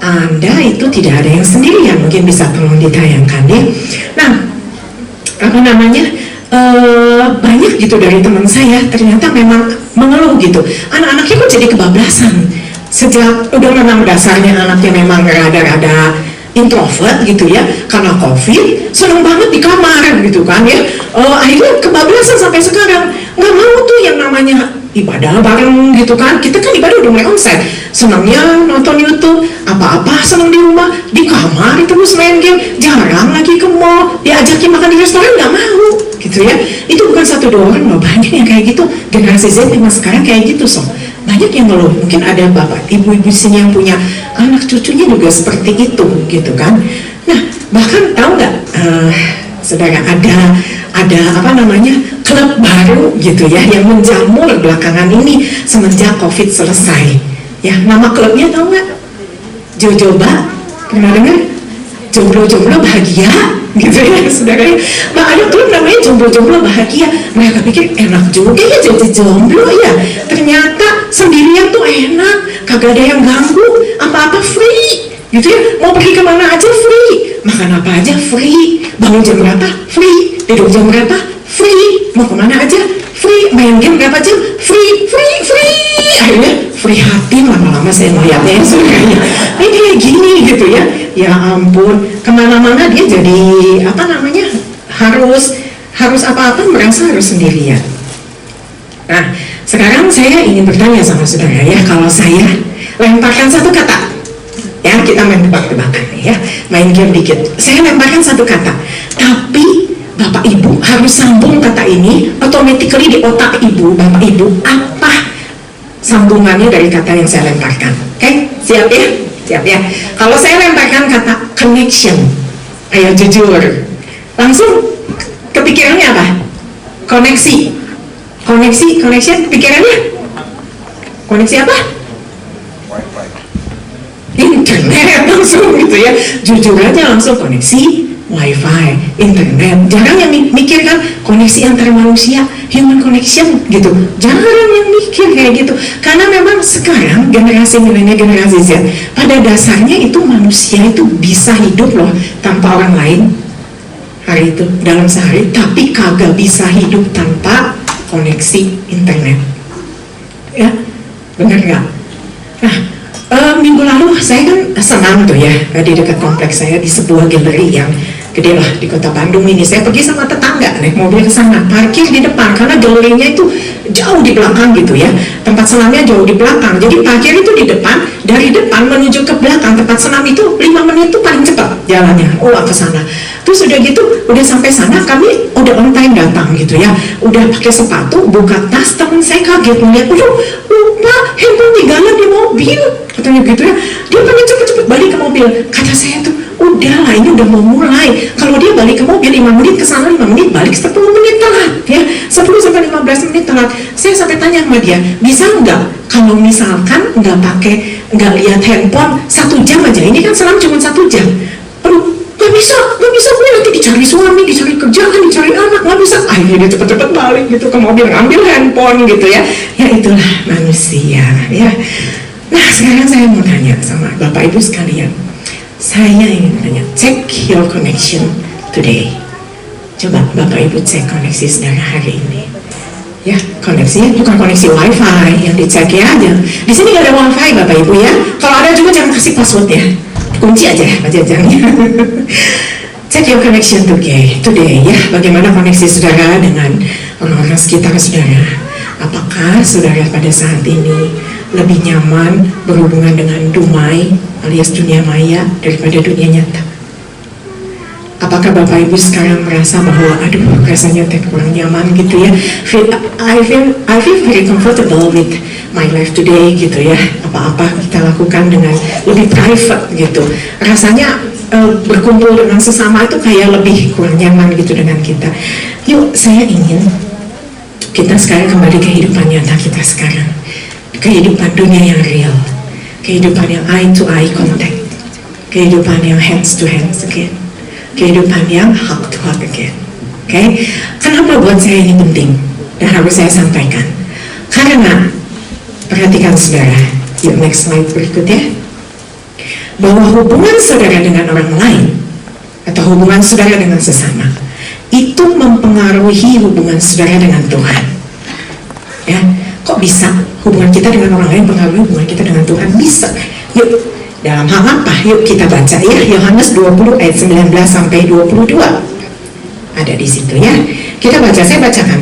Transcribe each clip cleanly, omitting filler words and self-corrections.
Anda itu tidak ada yang sendirian, mungkin bisa tolong ditayangkan ya. Nah, apa namanya, banyak gitu dari teman saya ternyata memang mengeluh gitu, anak-anaknya kok jadi kebablasan. Sejak udah memang dasarnya anaknya memang rada-rada introvert gitu ya, karena COVID seneng banget di kamar gitu kan ya, akhirnya kebablasan sampai sekarang, nggak mau tuh yang namanya ibadah bareng gitu kan. Kita kan ibadah udah mulai omset, senangnya nonton YouTube, apa-apa seneng di rumah, di kamar terus main game, jarang lagi ke mall, diajakin makan di restoran nggak mau gitu ya. Itu bukan satu dua orang loh, banyak yang kayak gitu. Generasi Z memang sekarang kayak gitu, so banyak yang ngeluh. Mungkin ada bapak ibu-ibu sini yang punya anak cucunya juga seperti itu gitu kan. Nah, bahkan tahu nggak, saudara, ada apa namanya, klub baru gitu ya yang menjamur belakangan ini semenjak COVID selesai ya. Nama klubnya tahu nggak? Jojoba, pernah dengar? Jomblo-jomblo bahagia gitu ya saudara. Nah, ada klub namanya jomblo-jomblo bahagia. Mereka pikir enak juga ya jadi jomblo ya, ternyata sendirian tuh enak, kagak ada yang ganggu, apa-apa free gitu ya. Mau pergi kemana aja free, makan apa aja free, bangun jam berapa free, tidur jam berapa free, mau kemana aja free, main game berapa jam free. Akhirnya free hati lama-lama saya melihatnya ya saudaranya. Ini kayak gini gitu ya. Ya ampun, kemana-mana dia jadi apa namanya, harus apa-apa merasa harus sendirian. Nah, sekarang saya ingin bertanya sama saudara ya, kalau saya lemparkan satu kata, ya kita main tebak-tebakan ya, main game dikit. Saya lemparkan satu kata, tapi Bapak Ibu harus sambung kata ini, automatically di otak Ibu, Bapak Ibu, apa sambungannya dari kata yang saya lemparkan. Oke, siap ya? Siap ya? Kalau saya lemparkan kata connection, ayo jujur, langsung kepikirannya apa? Connection, pikirannya? Koneksi apa? Internet langsung gitu ya. Jujur aja langsung koneksi Wi-Fi, internet. Jarang yang mikir kan koneksi antar manusia, human connection gitu. Jarang yang mikir kayak gitu. Karena memang sekarang generasi milenial, generasi Z, pada dasarnya itu manusia itu bisa hidup loh tanpa orang lain hari itu dalam sehari, tapi kagak bisa hidup tanpa koneksi internet. Ya, benar nggak? Nah, minggu lalu saya kan senang tuh ya, di dekat kompleks saya di sebuah galeri yang gede lah di kota Bandung ini. Saya pergi sama tetangga naik mobil ke sana, parkir di depan karena galerinya itu jauh di belakang gitu ya, tempat senamnya jauh di belakang. Jadi parkir itu di depan, dari depan menuju ke belakang tempat senam itu 5 menit itu paling cepat jalannya. Ke sana. Terus udah gitu, udah sampai sana kami udah on time datang gitu ya. Udah pakai sepatu, buka tas, temen saya kaget melihat, lupa handphone tinggalan di mobil. Katanya gitu ya. Dia pengen cepet-cepet balik ke mobil. Kata saya tuh, udahlah ini udah mau mulai. Kalau dia balik ke mobil 5 menit ke sana, 5 menit balik, 10 menit telat ya. 10-15 menit telat. Saya sampai tanya sama dia, bisa nggak kalau misalkan nggak lihat handphone 1 jam aja, ini kan selang cuma 1 jam. Aduh, nggak bisa gue nanti dicari suami, dicari kerjaan, dicari anak, nggak bisa. Akhirnya dia cepet-cepet balik gitu ke mobil, ngambil handphone gitu ya. Ya itulah manusia ya. Nah, sekarang saya mau tanya sama Bapak Ibu sekalian. Saya ingin tanya, check your connection today. Coba Bapak Ibu cek koneksi saudara hari ini. Ya, koneksinya bukan koneksi Wi-Fi yang dicek ya aja. Di sini nggak ada Wi-Fi Bapak Ibu ya. Kalau ada juga jangan kasih password ya. Kunci aja pajajangnya. Check your connection today ya. Bagaimana koneksi saudara dengan orang-orang sekitar saudara? Apakah saudara pada saat ini lebih nyaman berhubungan dengan dumai alias dunia maya daripada dunia nyata? Apakah Bapak Ibu sekarang merasa bahwa aduh rasanya kurang nyaman gitu ya? I feel very comfortable with my life today gitu ya. Apa-apa kita lakukan dengan lebih private gitu. Rasanya berkumpul dengan sesama itu kayak lebih kurang nyaman gitu dengan kita. Yuk, saya ingin kita sekarang kembali ke kehidupan nyata kita sekarang. Kehidupan dunia yang real, kehidupan yang eye to eye contact, kehidupan yang hands to hands again, kehidupan yang hug to hug again. Oke? Kenapa buat saya ini penting dan harus saya sampaikan? Karena perhatikan saudara, yuk next slide berikut ya. bahwa hubungan saudara dengan orang lain atau hubungan saudara dengan sesama itu mempengaruhi hubungan saudara dengan Tuhan. Ya, kok bisa hubungan kita dengan orang lain pengaruhi hubungan kita dengan Tuhan? Bisa. Yuk, dalam hal apa? Yuk kita baca ya, Yohanes 20 ayat 19 sampai 22. Ada di situ ya. Kita baca, saya bacakan.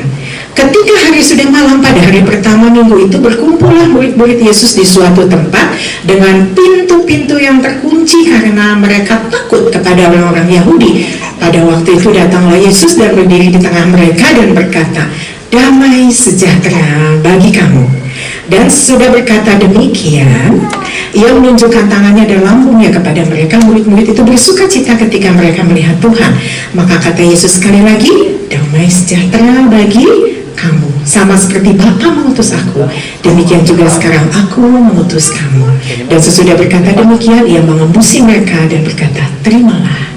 Ketika hari sudah malam pada hari pertama minggu itu, berkumpullah murid-murid Yesus di suatu tempat dengan pintu-pintu yang terkunci karena mereka takut kepada orang-orang Yahudi. Pada waktu itu datanglah Yesus dan berdiri di tengah mereka dan berkata, "Damai sejahtera bagi kamu." Dan sudah berkata demikian, ia menunjukkan tangannya dan lambungnya kepada mereka. Murid-murid itu bersuka cita ketika mereka melihat Tuhan. Maka kata Yesus sekali lagi, "Damai sejahtera bagi kamu. Sama seperti Bapa mengutus aku, demikian juga sekarang aku mengutus kamu." Dan sesudah berkata demikian, ia mengembusi mereka dan berkata, "Terimalah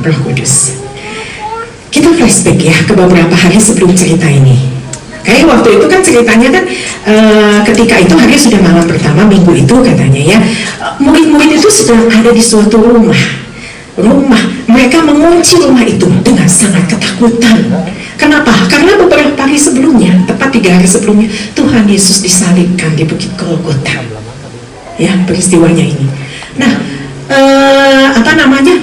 Roh Kudus." Kita flashback ya ke beberapa hari sebelum cerita ini. Kayak waktu itu kan ceritanya kan ketika itu hari sudah malam pertama minggu itu katanya ya, murid-murid itu sedang ada di suatu rumah. Mereka mengunci rumah itu dengan sangat ketakutan. Kenapa? Karena beberapa hari sebelumnya, tepat 3 hari sebelumnya, Tuhan Yesus disalibkan di Bukit Golgota. Ya, peristiwanya ini. Nah,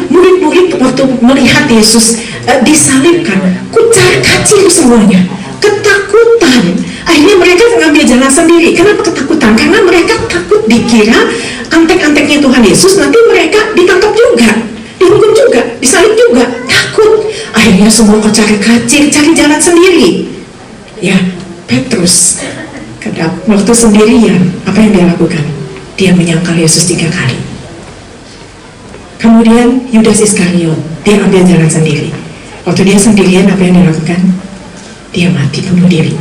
murid-murid waktu melihat Yesus disalibkan, kucar-kacir semuanya, ketakutan. Akhirnya mereka mengambil jalan sendiri. Kenapa ketakutan? Karena mereka takut dikira antek-anteknya Tuhan Yesus nanti mereka ditangkap juga, dihukum juga, disalib juga. Takut. Akhirnya semua kocar-kacir cari jalan sendiri. Ya, Petrus waktu sendirian, apa yang dia lakukan? Dia menyangkal Yesus 3 kali. Kemudian Yudas Iskariot, dia ambil jalan sendiri. Waktu dia sendirian, apa yang dia lakukan? Dia mati bunuh diri.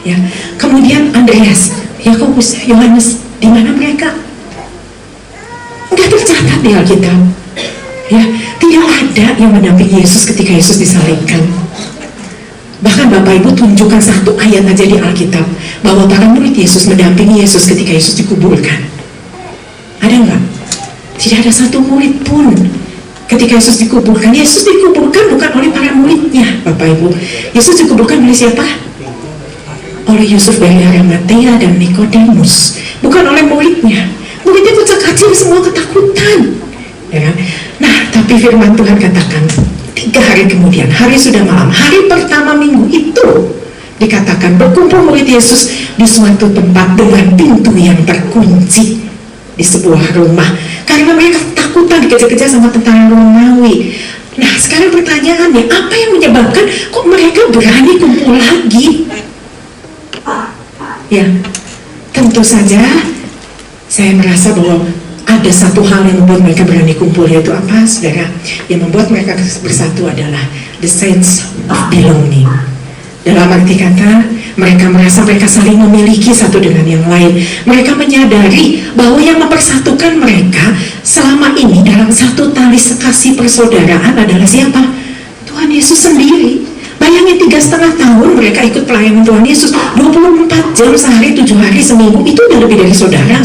Ya. Kemudian Andreas, Yakobus, Yohanes, di mana mereka? Enggak tercatat di Alkitab. Ya, tidak ada yang mendampingi Yesus ketika Yesus disalibkan. Bahkan Bapak Ibu tunjukkan satu ayat aja di Alkitab bahwa para murid Yesus mendampingi Yesus ketika Yesus dikuburkan. Ada enggak? Tidak ada satu murid pun. Ketika Yesus dikuburkan bukan oleh para muridnya, Bapak Ibu. Yesus dikuburkan oleh siapa? Oleh Yusuf dari Arimatea dan Nikodemus, bukan oleh muridnya. Muridnya kucak-kacir semua ketakutan. Ya. Nah, tapi firman Tuhan katakan 3 hari kemudian, hari sudah malam, hari pertama minggu itu dikatakan berkumpul murid Yesus di suatu tempat dengan pintu yang terkunci di sebuah rumah karena mereka takutan dikejar-kejar sama tentara Romawi. Nah, sekarang pertanyaannya, apa yang menyebabkan kok mereka berani kumpul lagi? Ya, tentu saja saya merasa bahwa ada satu hal yang membuat mereka berani kumpul, yaitu apa, saudara? Yang membuat mereka bersatu adalah the sense of belonging. Dalam arti kata, mereka merasa mereka saling memiliki satu dengan yang lain. Mereka menyadari bahwa yang mempersatukan mereka selama ini dalam satu tali sekasih persaudaraan adalah siapa? Tuhan Yesus sendiri. Bayangin 3,5 tahun mereka ikut pelayanan Tuhan Yesus, 24 jam sehari, 7 hari seminggu, itu udah lebih dari saudara.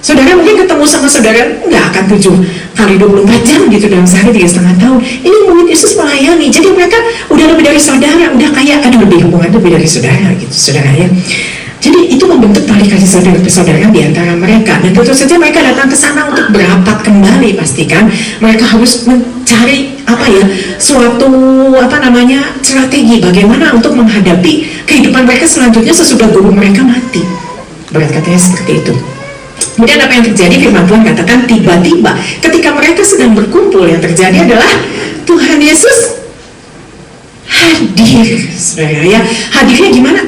Saudara mungkin ketemu sama saudara nggak akan 7 kali 24 jam gitu dalam sehari 3,5 tahun. Ini murid Yesus melayani, jadi mereka udah lebih dari saudara, udah kayak ada hubungan lebih dari saudara gitu, saudara ya. Jadi itu membentuk tali kasih saudara persaudaraan di antara mereka. Dan tentu saja mereka datang ke sana untuk berapat kembali, pastikan mereka harus mencari suatu strategi bagaimana untuk menghadapi kehidupan mereka selanjutnya sesudah guru mereka mati. Berat katanya seperti itu. Kemudian apa yang terjadi? Firman Tuhan katakan tiba-tiba ketika mereka sedang berkumpul, yang terjadi adalah Tuhan Yesus hadir, saudara ya. Hadirnya gimana?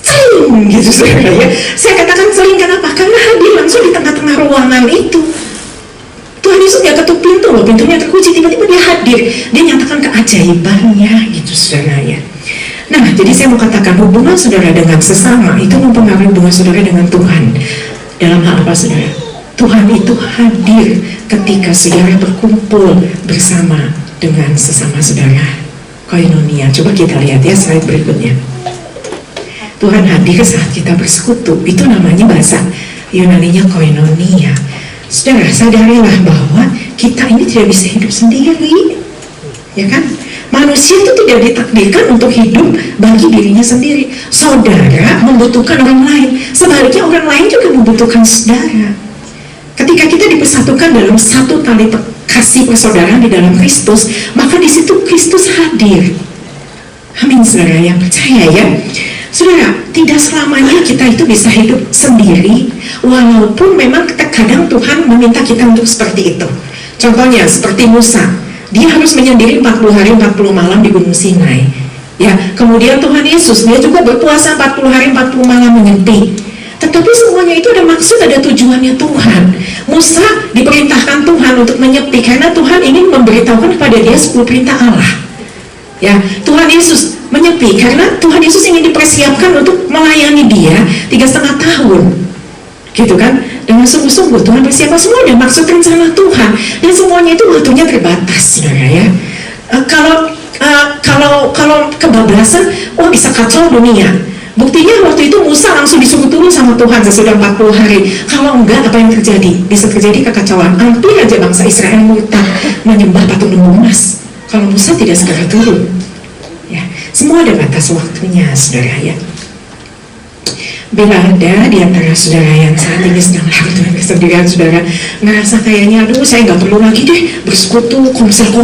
Seling gitu, saudara ya. Saya katakan seling kenapa? Karena hadir langsung di tengah-tengah ruangan itu. Tuhan Yesus gak ketuk pintu loh, pintunya terkunci, tiba-tiba dia hadir, dia nyatakan keajaibannya gitu, saudara ya. Nah, jadi saya mau katakan hubungan saudara dengan sesama itu mempengaruhi hubungan saudara dengan Tuhan. Dalam hal apa, saudara? Tuhan itu hadir ketika saudara berkumpul bersama dengan sesama saudara. Koinonia. Coba kita lihat ya slide berikutnya. Tuhan hadir saat kita bersekutu. Itu namanya bahasa Yunaninya koinonia. Saudara, sadarilah bahwa kita ini tidak bisa hidup sendiri, ya kan? Manusia itu tidak ditakdirkan untuk hidup bagi dirinya sendiri. Saudara membutuhkan orang lain, sebaliknya orang lain juga membutuhkan saudara. Ketika kita dipersatukan dalam satu tali kasih persaudaraan di dalam Kristus, maka di situ Kristus hadir. Amin, saudara yang percaya ya. Saudara, tidak selamanya kita itu bisa hidup sendiri, walaupun memang terkadang Tuhan meminta kita untuk seperti itu. Contohnya seperti Musa, dia harus menyendiri 40 hari 40 malam di Gunung Sinai. Ya, kemudian Tuhan Yesus, dia juga berpuasa 40 hari 40 malam menyepi. Tetapi semuanya itu ada maksud, ada tujuannya Tuhan. Musa diperintahkan Tuhan untuk menyepi karena Tuhan ingin memberitahukan kepada dia 10 perintah Allah. Ya, Tuhan Yesus menyepi karena Tuhan Yesus ingin dipersiapkan untuk melayani dia 3,5 tahun, gitu kan? Dengan sungguh-sungguh Tuhan persiapkan semua dan maksud rencana Tuhan, dan semuanya itu waktunya terbatas, saudara ya. Kalau kebablasan, wah bisa kacau dunia. Buktinya waktu itu Musa langsung disuruh turun sama Tuhan sesudah 40 hari. Kalau enggak, apa yang terjadi? Bisa terjadi kekacauan. Hampir aja bangsa Israel murtad menyembah patung emas kalau Musa tidak segera turun. Ya, semua ada batas waktunya, saudara ya. Bila ada di antara saudara yang saat ini sedang larut dengan kesedihan, saudara ngerasa kayaknya, aduh saya nggak perlu lagi deh bersekutu, komsel,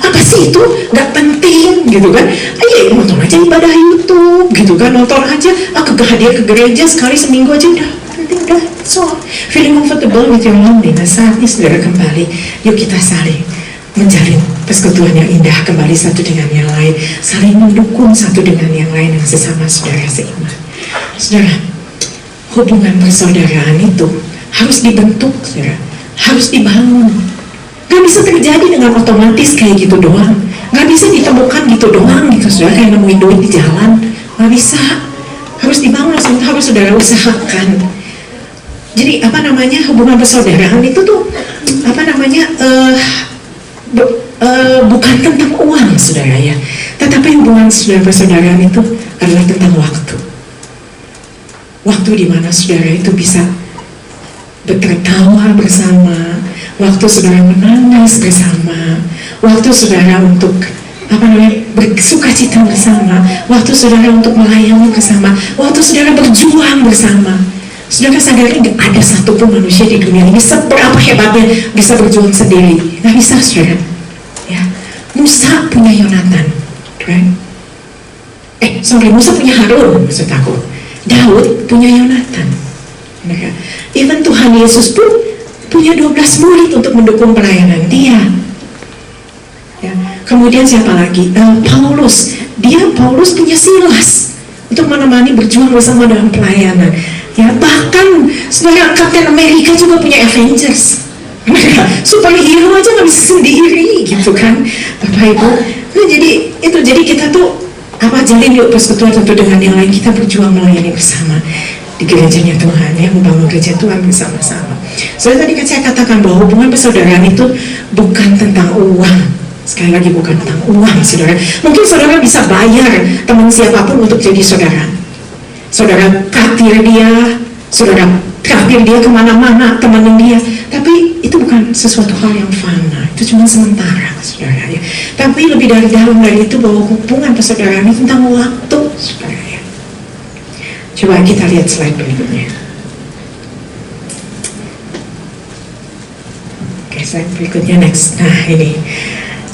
apa sih itu, nggak penting gitu kan, ayo nonton aja ibadah YouTube gitu kan, nonton aja, hadir ke gereja sekali seminggu aja udah penting, udah so feeling comfortable with your loneliness. Saat ini saudara kembali, yuk kita saling menjalin persekutuan yang indah kembali satu dengan yang lain, saling mendukung satu dengan yang lain yang sesama saudara seiman. Saudara, hubungan persaudaraan itu harus dibentuk, saudara, harus dibangun. Gak bisa terjadi dengan otomatis kayak gitu doang. Gak bisa ditemukan gitu doang gitu, saudara, kayak nemuin duit di jalan. Gak bisa, harus dibangun, harus saudara usahakan. Jadi hubungan persaudaraan itu tuh bukan tentang uang, saudara ya, tetapi hubungan saudara persaudaraan itu adalah tentang waktu. Waktu di mana saudara itu bisa bertertawa bersama, waktu saudara menangis bersama, waktu saudara untuk bersuka cita bersama, waktu saudara untuk melayani bersama, waktu saudara berjuang bersama. Saudara sadari gak ada satupun manusia di dunia ini seberapa hebatnya bisa berjuang sendiri. Gak bisa, saudara. Ya, Musa punya Yonatan, right? Musa punya Harun, maksud aku. Daud punya Yonatan. Even Tuhan Yesus pun punya 12 murid untuk mendukung pelayanan dia. Ya. Kemudian siapa lagi? Paulus. Paulus punya Silas untuk menemani berjuang bersama dalam pelayanan. Ya, bahkan saudara Kapten Amerika juga punya Avengers. Superhero aja nggak bisa sendiri, gitu kan, Bapak Ibu. Nah, jadi kita tuh jalin yuk persekutuan satu dengan yang lain, kita berjuang melayani bersama di gerejanya Tuhan, ya, membangun gereja Tuhan bersama-sama. Tadi saya katakan bahwa hubungan persaudaraan itu bukan tentang uang. Sekali lagi, bukan tentang uang, saudara. Mungkin saudara bisa bayar teman siapapun untuk jadi saudara. Saudara traktir dia, saudara traktir dia kemana-mana, temenin dia. Tapi itu bukan sesuatu hal yang fana, itu cuma sementara, saudara ya. Tapi lebih dari dalam dari itu, bahwa hubungan persaudaraan itu tentang waktu, saudara ya. Coba kita lihat slide berikutnya. Oke, slide berikutnya next. Nah,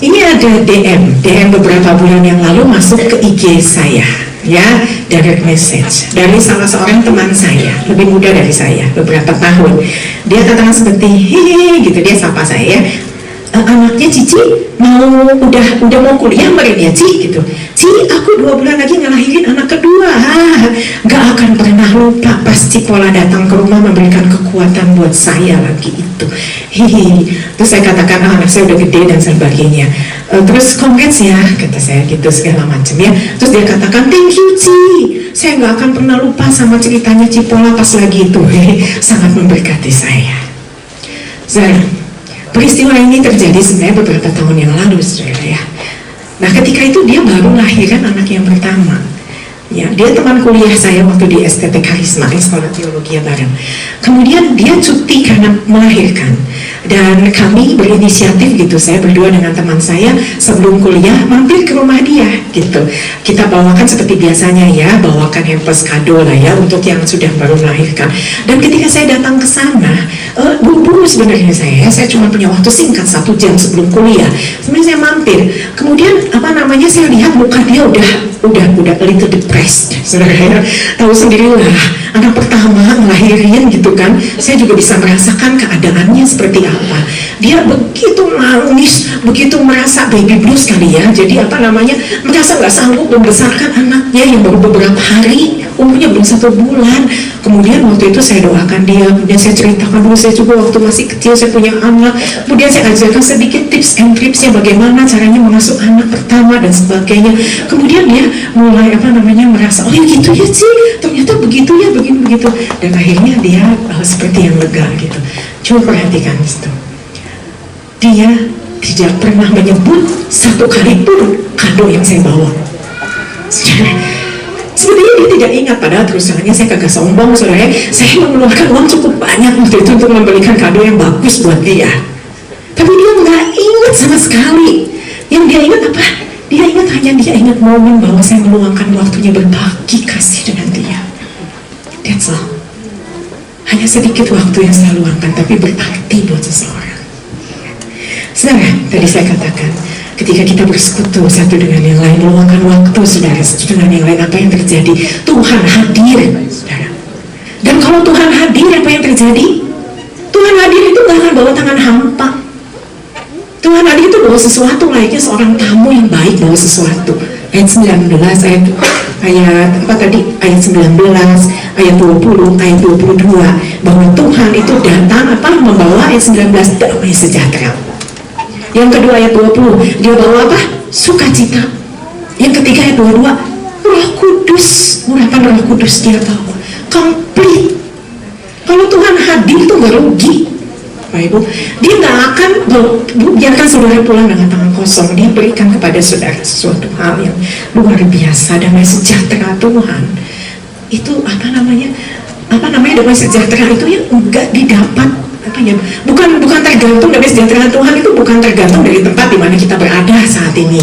ini ada DM beberapa bulan yang lalu masuk ke IG saya, ya, direct message dari salah seorang teman saya, lebih muda dari saya beberapa tahun. Dia katakan seperti, hehehe gitu, dia sapa saya, anaknya Cici udah mau kuliah kemarin ya Ci, gitu. Ci, aku 2 bulan lagi ngelahirin anak kedua. Gak akan pernah lupa pas Cipola datang ke rumah memberikan kekuatan buat saya lagi itu. Hihi. Terus saya katakan, anak saya udah gede dan sebagainya. Terus congrats ya, kata saya gitu, segala macam ya. Terus dia katakan, thank you Ci, saya gak akan pernah lupa sama ceritanya Cipola pas lagi itu. Sangat memberkati saya. Peristiwa ini terjadi sebenarnya beberapa tahun yang lalu, saudara ya. Nah, ketika itu dia baru melahirkan anak yang pertama. Ya, dia teman kuliah saya waktu di STT Karisma, Sekolah Teologi bareng. Kemudian dia cuti karena melahirkan. Dan kami berinisiatif gitu, saya berdua dengan teman saya sebelum kuliah mampir ke rumah dia gitu. Kita bawakan seperti biasanya ya, bawakan hampers kado lah ya untuk yang sudah baru melahirkan. Dan ketika saya datang ke sana, buru-buru sebenarnya saya cuma punya waktu singkat 1 jam sebelum kuliah. Sebenarnya saya mampir. Kemudian saya lihat muka dia udah a little depressed. Saudara tahu sendirilah, anak pertama ngelahirin gitu kan. Saya juga bisa merasakan keadaannya seperti apa. Dia begitu nangis, begitu merasa baby blues kali ya. Jadi merasa nggak sanggup membesarkan anaknya yang baru beberapa hari, umurnya belum 1 bulan. Kemudian waktu itu saya doakan dia, kemudian saya ceritakan dulu saya juga waktu masih kecil saya punya anak. Kemudian saya ajarkan sedikit tips and tripsnya bagaimana caranya mengasuh anak pertama dan sebagainya. Kemudian dia mulai merasa, oh ya gitu ya sih, ternyata begitu ya, begitu. Dan akhirnya dia seperti yang lega gitu. Coba perhatikan itu. Dia tidak pernah menyebut 1 kali pun kado yang saya bawa. Sebenarnya dia tidak ingat, padahal terus terangnya saya kagak sombong, saudara. Saya mengeluarkan uang cukup banyak waktu itu untuk membelikan kado yang bagus buat dia. Tapi dia nggak ingat sama sekali. Yang dia ingat apa? Dia ingat momen bahwa saya meluangkan waktunya berbagi kasih dengan dia. That's all. Hanya sedikit waktu yang saya luangkan, tapi berarti buat seseorang. Saudara, tadi saya katakan, ketika kita bersekutu satu dengan yang lain, meluangkan waktu saudara satu dengan yang lain, apa yang terjadi? Tuhan hadir, saudara. Dan kalau Tuhan hadir, apa yang terjadi? Tuhan hadir itu gak akan bawa tangan hampa. Tuhan hadir itu bawa sesuatu, layaknya seorang tamu yang baik bawa sesuatu. Ayat 19, ayat 19, ayat 20, ayat 22, bahwa Tuhan itu datang membawa ayat 19 damai sejahtera. Yang kedua ayat 20, dia bawa apa? Sukacita. Yang ketiga ayat 22, Roh Kudus, urapan Roh Kudus dia bawa. Komplit. Kalau Tuhan hadir itu gak rugi, Bapak Ibu. Dia gak akan biarkan saudara pulang dengan tangan kosong. Dia berikan kepada saudara sesuatu hal yang luar biasa, damai sejahtera Tuhan. Itu damai sejahtera itu yang enggak didapat. Bukan tergantung dari sejahtera Tuhan itu bukan tergantung dari tempat di mana kita berada saat ini,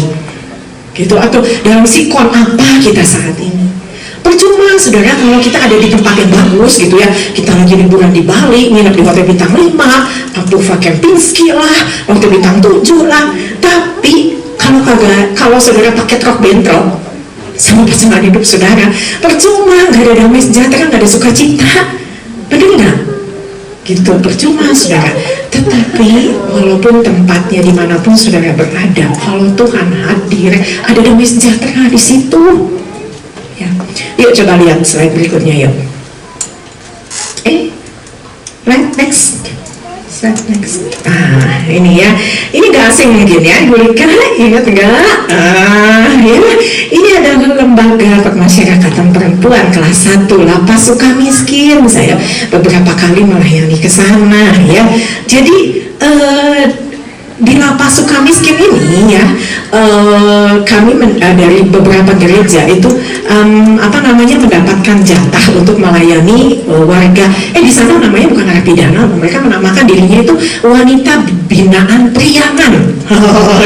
gitu, atau dalam sikon apa kita saat ini. Percuma saudara kalau kita ada di tempat yang bagus gitu ya, kita lagi liburan di Bali, nginep di hotel bintang 5, Papua Kempinski lah, hotel bintang 7 lah. Tapi kalau saudara pakai rok bentrok sama pasangan hidup saudara, percuma, nggak ada damai sejahtera, nggak ada sukacita, benar nggak? Gitu, percuma saudara. Tetapi walaupun tempatnya dimanapun saudara berada, kalau Tuhan hadir, ada damai sejahtera di situ. Ya, yuk coba lihat slide berikutnya yuk. Next. Ini ya, ini gak asing mungkin ya, Gulika ingat nggak? Ya, ini adalah lembaga pemasyarakatan perempuan kelas 1 Lapas Sukamiskin. Saya beberapa kali melayani ke sana ya. Jadi di Lapas Sukamiskin ini ya, kami dari beberapa gereja itu mendapatkan jatah untuk melayani warga. Di sana namanya bukan narapidana, mereka menamakan dirinya itu wanita binaan priangan.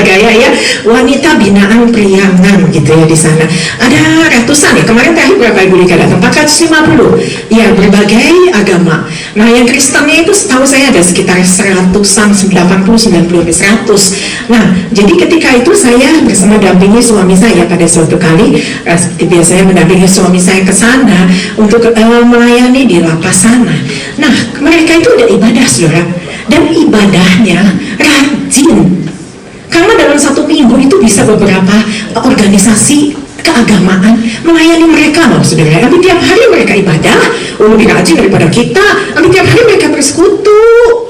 Gaya ya, wanita binaan priangan gitu ya di sana. Ada ratusan ya, kemarin terakhir berapa Ibu Lika datang? 450 ya, berbagai agama. Nah yang Kristennya itu setahu saya ada sekitar 100-an, 90-90-100. Nah jadi ketika itu saya bersama dampingi suami saya pada suatu kali, seperti biasanya mendampingi suami saya ke sana untuk melayani di lapas sana. Nah mereka itu ada ibadah saudara, dan ibadahnya rajin, karena dalam 1 minggu itu bisa beberapa organisasi keagamaan melayani mereka loh saudara. Tapi tiap hari mereka ibadah, lebih rajin daripada kita. Tapi tiap hari mereka bersekutu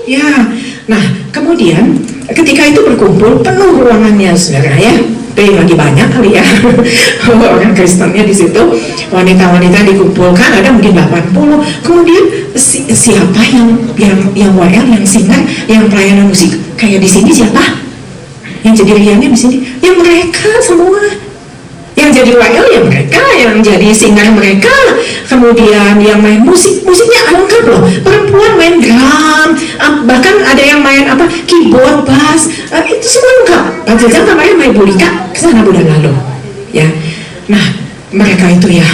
ya. Nah kemudian ketika itu berkumpul penuh ruangannya saudara ya, lagi banyak kali ya orang Kristennya di situ, wanita-wanita dikumpulkan, ada mungkin 80. Kemudian siapa yang WL, yang singer, yang pelayanan musik kayak di sini siapa? Yang jadi riannya di sini, yang mereka semua. Yang jadi royal ya mereka, yang jadi singer mereka, kemudian yang main musiknya lengkap loh. Perempuan main drum, bahkan ada yang main keyboard, bass, itu semua lengkap. Panjang kemarin main bulika kesana bulan lalu, ya. Nah mereka itu ya,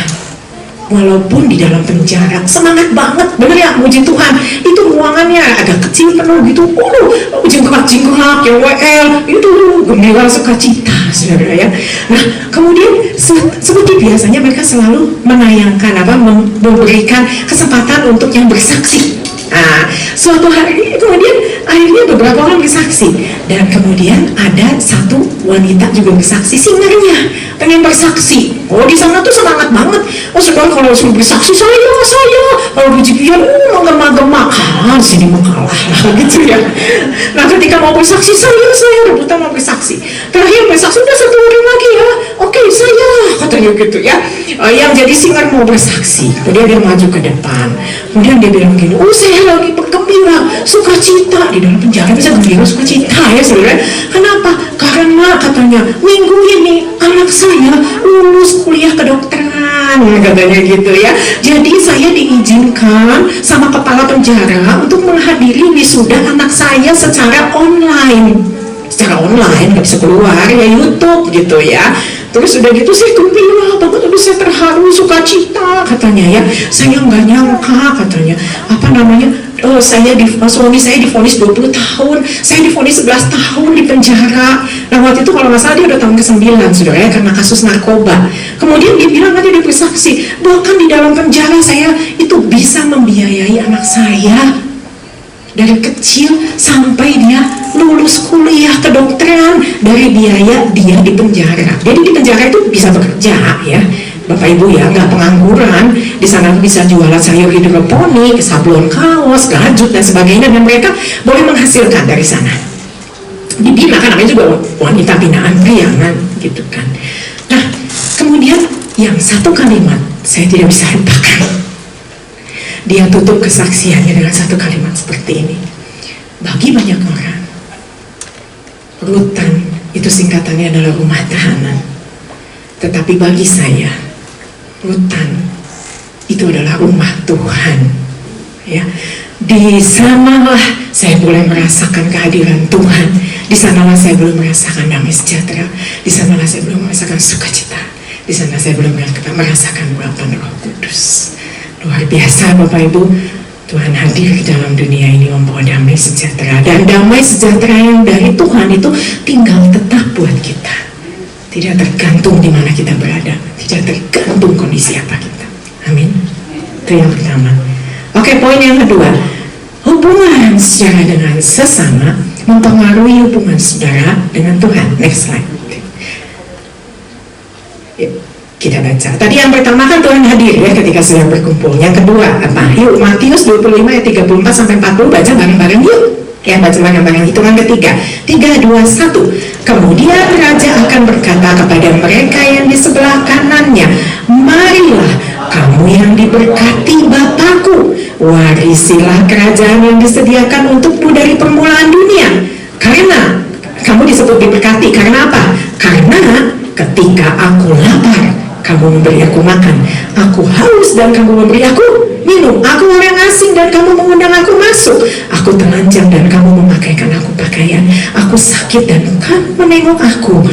walaupun di dalam penjara semangat banget, bener ya, muji Tuhan. Itu ruangannya agak kecil penuh gitu, jingkrak yang WL itu gembira sukacita, saudara ya. Nah kemudian seperti biasanya mereka selalu menayangkan memberikan kesempatan untuk yang bersaksi. Nah, suatu hari kemudian akhirnya beberapa orang bersaksi, dan kemudian ada satu wanita juga bersaksi, singernya pengen bersaksi. Oh di sana tuh semangat banget. Oh sekarang kalau suruh bersaksi saya kalau puji-pujian menggema-gema, kalah sini mau kalah lah gitu ya. Nah ketika mau bersaksi saya rebutan mau bersaksi. Terakhir bersaksi udah satu orang lagi ya. Oke saya katanya gitu ya. Yang jadi singer mau bersaksi, kemudian dia maju ke depan, kemudian dia bilang gini, oh saya lagi bergembira sukacita. Di dalam penjara bisa gembira sukacita ya saudara. Kenapa? Karena katanya minggu ini anak saya lulus kuliah kedokteran, katanya gitu ya. Jadi saya diizinkan sama kepala penjara untuk menghadiri wisuda anak saya secara online, nggak bisa keluar ya, YouTube gitu ya. Terus udah gitu saya gembira banget, saya terharu sukacita katanya ya. Saya nggak nyangka katanya suami saya divonis 20 tahun, saya divonis 11 tahun di penjara. Nah waktu itu kalau nggak salah dia udah tahun ke-9 saudara ya, karena kasus narkoba. Kemudian dia bilang nanti dia bersaksi, bahkan di dalam penjara saya itu bisa membiayai anak saya dari kecil sampai dia lulus kuliah kedokteran dari biaya dia di penjara. Jadi di penjara itu bisa bekerja ya Bapak Ibu ya, nggak pengangguran. Di sana bisa jualan sayur hidroponik, sablon kaos, gajut dan sebagainya, dan mereka boleh menghasilkan dari sana. Dibina kan namanya juga wanita binaan priangan gitu kan. Nah kemudian yang satu kalimat saya tidak bisa lupakan. Dia tutup kesaksiannya dengan satu kalimat seperti ini. Bagi banyak orang, rutan itu singkatannya adalah rumah tahanan. Tetapi bagi saya, rutan itu adalah rumah Tuhan. Ya, di sanalah saya boleh merasakan kehadiran Tuhan. Di sanalah saya boleh merasakan damai sejahtera. Di sanalah saya boleh merasakan sukacita. Di sana saya boleh merasakan urapan Roh Kudus. Luar biasa Bapak Ibu, Tuhan hadir di dalam dunia ini membawa damai sejahtera, dan damai sejahtera yang dari Tuhan itu tinggal tetap buat kita, tidak tergantung di mana kita berada, tidak tergantung kondisi apa kita. Amin. Itu yang pertama. Oke, poin yang kedua, hubungan saudara dengan sesama mempengaruhi hubungan saudara dengan Tuhan. Next slide. Kita baca. Tadi yang pertama kan Tuhan hadir ya ketika sedang berkumpul. Yang kedua apa? Yuk Matius 25 ayat 34 sampai 40 baca bareng-bareng yuk. Ya baca bareng-bareng. Hitungan ketiga. 3, 2, 1. Kemudian Raja akan berkata kepada mereka yang di sebelah kanannya, marilah kamu yang diberkati Bapakku, warisilah kerajaan yang disediakan untukmu dari permulaan dunia. Karena kamu disebut diberkati karena apa? Karena ketika aku lapar, kamu memberi aku makan, aku haus dan kamu memberi aku minum, aku orang asing dan kamu mengundang aku masuk, aku telanjang dan kamu memakaikan aku pakaian, aku sakit dan kamu menengok aku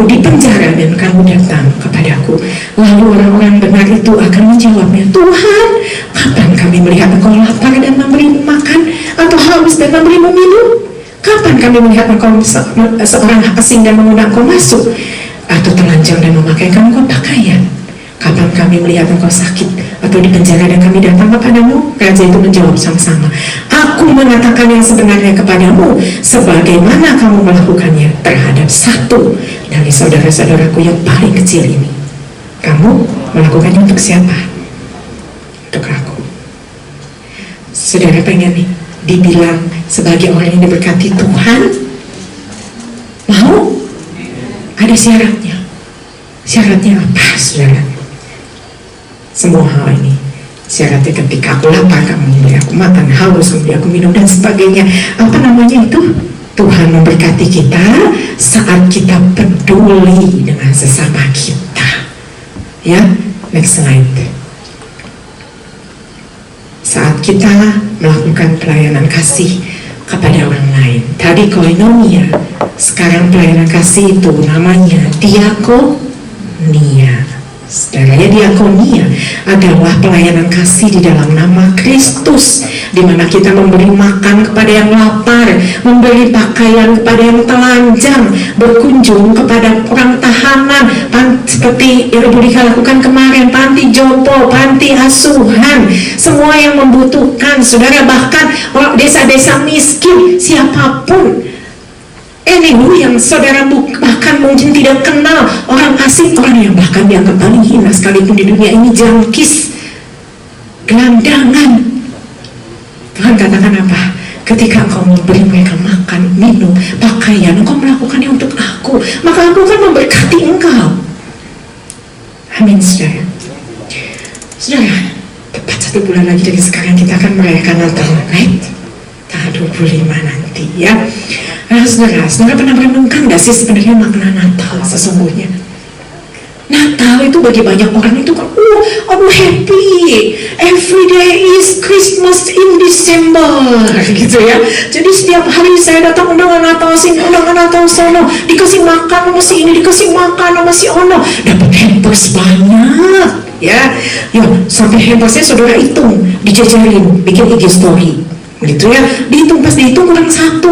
di penjara dan kamu datang kepadaku. Lalu orang-orang benar itu akan menjawabnya, Tuhan, kapan kami melihat engkau lapar dan memberi makan, atau haus dan memberimu minum? Kapan kami melihat engkau seorang asing dan mengundang engkau masuk, atau telanjang dan memakaikan engkau pakaian? Kapan kami melihat engkau sakit atau di penjara dan kami datang kepadamu? Raja itu menjawab sama-sama, aku mengatakan yang sebenarnya kepadamu, sebagaimana kamu melakukannya terhadap satu dari saudara-saudaraku yang paling kecil ini. Kamu melakukannya untuk siapa? Untuk aku. Saudara pengen nih dibilang sebagai orang yang diberkati Tuhan? Mau? Ada syaratnya. Syaratnya apa, saudara? Semua hal ini syaratnya ketika aku lapar, kamu memberi aku makan, haus, memberi aku minum, dan sebagainya. Apa namanya itu? Tuhan memberkati kita saat kita peduli dengan sesama kita. Ya, next slide. Saat kita melakukan pelayanan kasih kepada orang lain, tadi koinonia, sekarang pelayanan kasih itu namanya diakonia. Saudara, diakonia adalah pelayanan kasih di dalam nama Kristus, di mana kita memberi makan kepada yang lapar, memberi pakaian kepada yang telanjang, berkunjung kepada orang tahanan, seperti yang Ibu Dika lakukan kemarin, panti jompo, panti asuhan, semua yang membutuhkan, saudara, bahkan desa-desa miskin, siapapun. Yang saudara bahkan mungkin tidak kenal, orang asing, orang yang bahkan dianggap paling hina sekalipun di dunia ini, jangkis, gelandangan. Tuhan katakan apa? Ketika engkau memberi mereka makan, minum, pakaian, engkau melakukannya untuk aku, maka aku akan memberkati engkau. Amin, saudara. Saudara, tepat 1 bulan lagi dari sekarang kita akan merayakan Natal, right? Tanggal 25 nanti, ya. Nah, saudara pernah merenungkan gak sih sebenarnya makna Natal sesungguhnya? Natal itu bagi banyak orang itu kan, I'm happy, every day is Christmas in December, gitu ya. Jadi setiap hari saya datang undangan Natal sini, undangan Natal sono, dikasih makan sama si ini, dikasih makan sama si ono, dapat hampers banyak, ya. Yuk, sampai hampersnya saudara hitung, dijajarin, bikin IG story, gitu ya. Dihitung, pas dihitung kurang 1,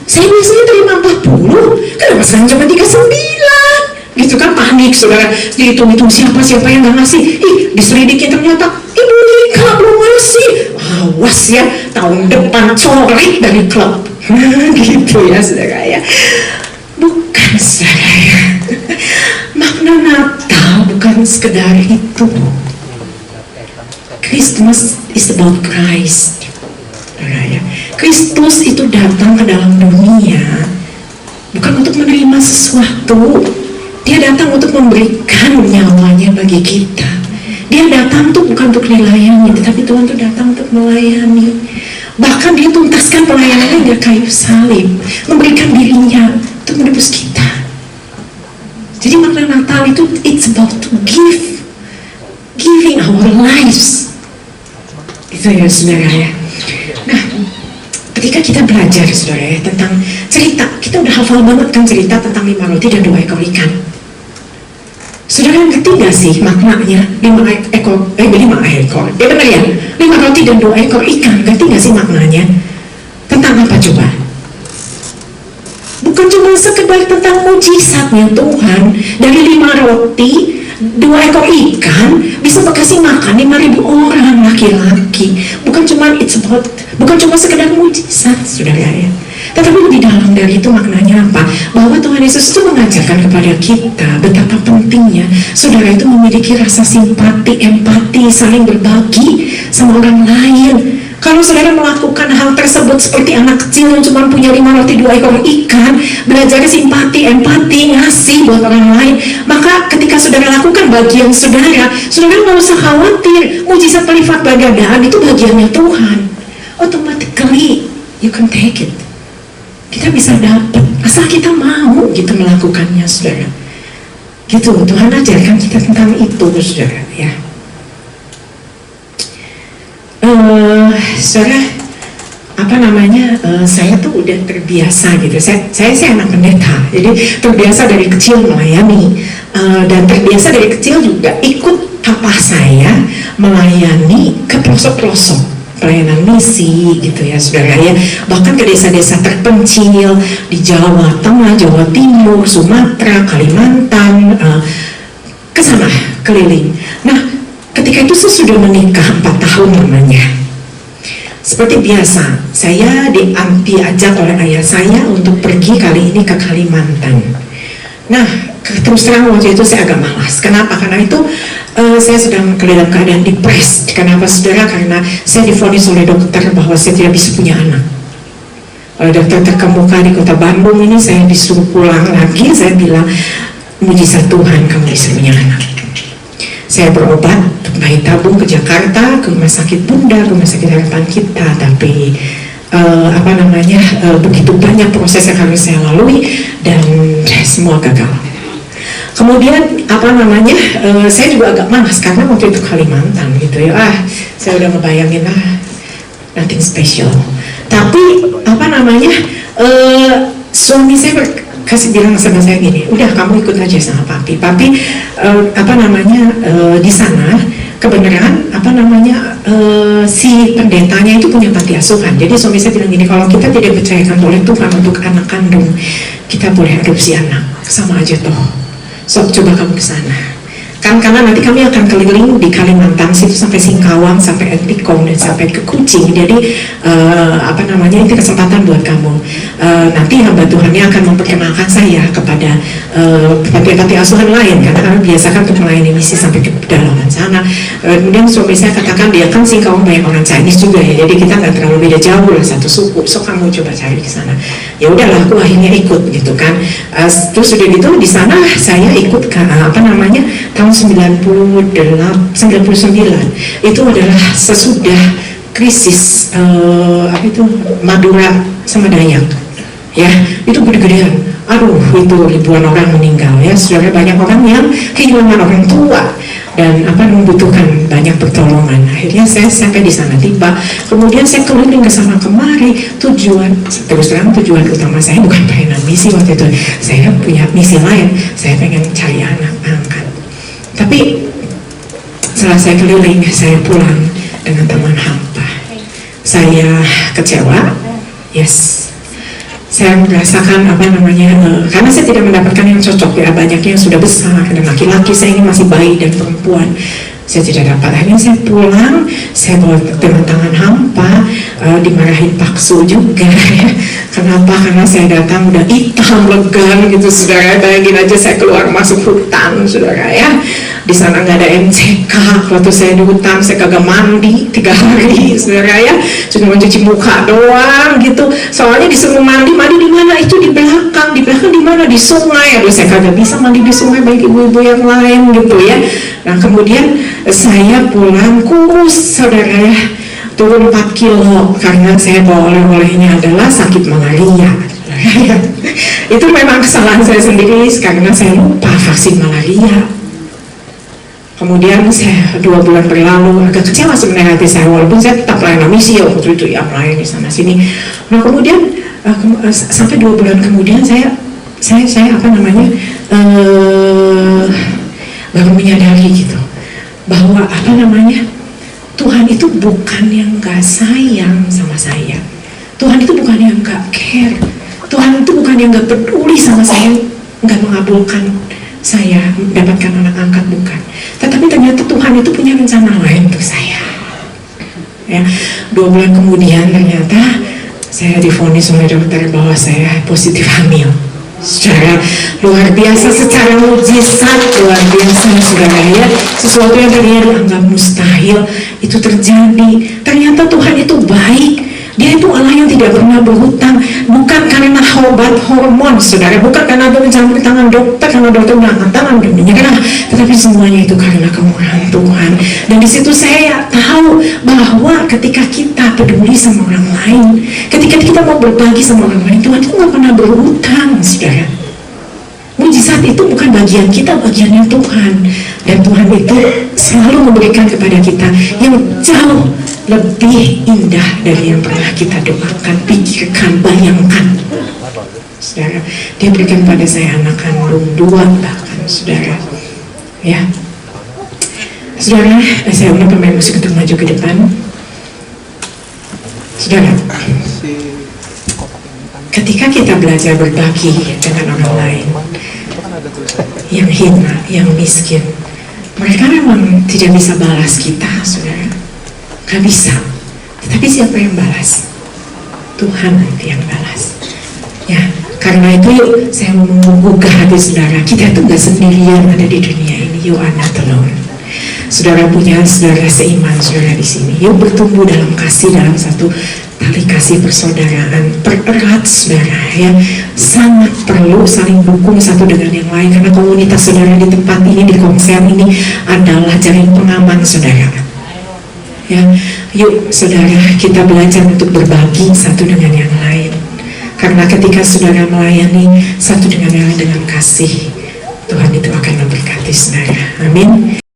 saya biasanya terima 40, kenapa sekarang cuma 39? Gitu kan, panik saudara. Dihitung-hitung siapa yang gak ngasih. Diselidiki ternyata Ibu Dika belum ngasih. Awas ya, tahun depan coret dari klub. Gitu ya saudara ya. Bukan saudara ya. Makna Natal bukan sekedar itu. Christmas is about Christ. Kristus itu datang ke dalam dunia bukan untuk menerima sesuatu. Dia datang untuk memberikan nyawanya bagi kita. Dia datang tuh bukan untuk dilayani, tetapi Tuhan tuh datang untuk melayani. Bahkan dia tuntaskan pelayanannya di kayu salib, memberikan dirinya untuk menebus kita. Jadi makna Natal itu it's about to giving our lives. Itu ya saudara ya. Nah, ketika kita belajar saudara ya tentang cerita, kita udah hafal banget kan cerita tentang 5 roti dan 2 ekor ikan. Saudara ngerti gak sih maknanya 5 ekor? Ya benar ya, 5 roti dan 2 ekor ikan. Ngerti gak sih maknanya? Tentang apa coba? Bukan cuma sekedar tentang mujizatnya Tuhan. Dari 5 roti, 2 ekor ikan bisa berkasih makan 5.000 orang laki-laki. Bukan cuma sekedar mujizat saudara ya, tetapi lebih dalam dari itu maknanya apa? Bahwa Tuhan Yesus itu mengajarkan kepada kita betapa pentingnya saudara itu memiliki rasa simpati, empati, saling berbagi sama orang lain. Kalau saudara melakukan hal tersebut seperti anak kecil yang cuma punya 5 roti 2 ekor ikan, belajar simpati, empati, ngasih buat orang lain, maka ketika saudara lakukan bagian saudara nggak usah khawatir mujizat lipat gandaan itu bagiannya Tuhan. Automatically you can take it. Kita bisa dapat asal kita mau gitu melakukannya saudara. Gitu, Tuhan ajarkan kita tentang itu saudara ya. Saudara, saya tuh udah terbiasa gitu. Saya anak pendeta, jadi terbiasa dari kecil melayani, dan terbiasa dari kecil juga ikut papa saya melayani ke pelosok-pelosok, pelayanan misi gitu ya saudara ya, bahkan ke desa-desa terpencil di Jawa Tengah, Jawa Timur, Sumatera, Kalimantan, ke sana keliling. Nah, ketika itu saya sudah menikah 4 tahun namanya. Seperti biasa, saya diajak oleh ayah saya untuk pergi kali ini ke Kalimantan. Nah, terus terang waktu itu saya agak malas. Kenapa? Karena itu saya sedang dalam keadaan depressed. Kenapa saudara? Karena saya divonis oleh dokter bahwa saya tidak bisa punya anak. Oleh dokter terkemuka di kota Bandung ini, saya disuruh pulang lagi. Saya bilang, mujizat Tuhan kamu bisa punya anak. Saya berobat untuk bayi tabung ke Jakarta, ke rumah sakit Bunda, ke rumah sakit harapan kita, tapi begitu banyak proses yang harus saya lalui dan semua gagal. Kemudian apa namanya, saya juga agak malas karena waktu itu Kalimantan gitu ya, saya udah ngebayangin nothing special. Tapi apa namanya, suami saya kasih bilang sama saya gini, udah kamu ikut aja sama papi. Apa namanya, di sana kebenaran apa namanya, si pendetanya itu punya panti asuhan. Jadi suami saya bilang gini, kalau kita tidak percayakan oleh Tuhan untuk anak kandung, kita boleh adopsi anak, sama aja toh. Sok coba kamu ke sana. Kan karena nanti kami akan keliling di Kalimantan situ sampai Singkawang, sampai Antikong dan sampai ke Kucing. Jadi apa namanya, itu kesempatan buat kamu. Nanti hamba Tuhannya akan memperkenalkan saya kepada panti asuhan lain, karena kami biasakan untuk melayani misi sampai ke pedalaman sana. Kemudian suami saya katakan, dia kan Singkawang banyak orang Chinese juga ya, jadi kita nggak terlalu beda jauh lah, satu suku. So kamu coba cari ke sana. Ya udahlah, aku akhirnya ikut gitu kan. Terus sudah gitu di sana saya ikut ke apa namanya, tahun 99 itu adalah sesudah krisis apa itu Madura sama Dayak ya, itu gede-gedean. Aduh, itu ribuan orang meninggal ya, saudara, banyak orang yang kehilangan orang tua dan apa membutuhkan banyak pertolongan. Akhirnya saya sampai di sana tiba, kemudian saya keliling ke sana kemari. Terus terang tujuan utama saya bukan pelayanan misi waktu itu. Saya punya misi lain, saya pengen cari anak angkat. Tapi setelah saya keliling, saya pulang dengan teman hampa. Saya kecewa, yes. Saya merasakan apa namanya, karena saya tidak mendapatkan yang cocok ya, banyaknya yang sudah besar dan laki-laki, saya ini masih bayi dan perempuan, saya tidak dapat. Akhirnya saya pulang, saya bawa dengan tangan hampa, dimarahin paksu juga ya. Kenapa? Karena saya datang udah hitam legan gitu, saudara. Bayangin aja saya keluar masuk hutan, saudara ya. Di sana nggak ada MCK. Waktu saya di hutan saya kagak mandi 3 hari, saudara ya. Cuma mencuci muka doang gitu. Soalnya disuruh mandi di mana? Itu di belakang di mana? Di sungai. Aduh, saya kagak bisa mandi di sungai bagi ibu-ibu yang lain gitu ya. Nah kemudian saya pulang kurus, saudara ya. Turun 4 kilo karena saya bawa oleh-olehnya adalah sakit malaria. Itu memang kesalahan saya sendiri karena saya lupa vaksin malaria. Kemudian saya 2 bulan berlalu, agak kecewa sebenarnya hati saya, walaupun saya tetap pelayanan misi waktu itu ya, melayani sana sini. Nah kemudian sampai 2 bulan kemudian saya apa namanya, baru menyadari gitu bahwa apa namanya, Tuhan itu bukan yang gak sayang sama saya. Tuhan itu bukan yang gak care. Tuhan itu bukan yang gak peduli sama saya, gak mengabulkan saya mendapatkan anak angkat, bukan. Tetapi ternyata Tuhan itu punya rencana lain untuk saya. Ya, 2 bulan kemudian ternyata saya divonis oleh dokter bahwa saya positif hamil. Secara luar biasa, secara mujizat luar biasa, saudara ya. Sesuatu yang tadinya dianggap mustahil itu terjadi. Ternyata Tuhan itu baik. Dia itu Allah yang tidak pernah berhutang, bukan karena obat hormon, saudara, bukan karena bercampur tangan dokter, karena dokter mengangkat tangan dan menyerah, tetapi semuanya itu karena kemurahan Tuhan. Dan di situ saya tahu bahwa ketika kita peduli sama orang lain, ketika kita mau berbagi sama orang lain, Tuhan itu nggak pernah berhutang, saudara. Mujizat itu bukan bagian kita, bagiannya Tuhan. Dan Tuhan itu selalu memberikan kepada kita yang jauh lebih indah dari yang pernah kita doakan, pikirkan, bayangkan. Saudara, dia berikan pada saya anak kandung 2 bahkan, saudara. Ya, saudara, saya undang pemain musik untuk maju ke depan. Saudara, ketika kita belajar berbagi dengan orang lain yang hina, yang miskin, mereka memang tidak bisa balas kita, saudara. Gak bisa. Tetapi siapa yang balas? Tuhan nanti yang balas. Ya, karena itu yuk saya mau menggugah hati saudara. Kita itu gak sendirian ada di dunia ini. You are not alone. Saudara punya saudara seiman, saudara di sini. Yuk bertumbuh dalam kasih, dalam satu tali kasih persaudaraan. Pererat saudara ya. Sangat perlu saling dukung satu dengan yang lain, karena komunitas saudara di tempat ini, di konser ini adalah jaring pengaman saudara. Ya, yuk saudara, kita belajar untuk berbagi satu dengan yang lain. Karena ketika saudara melayani satu dengan yang lain dengan kasih, Tuhan itu akan memberkati saudara. Amin.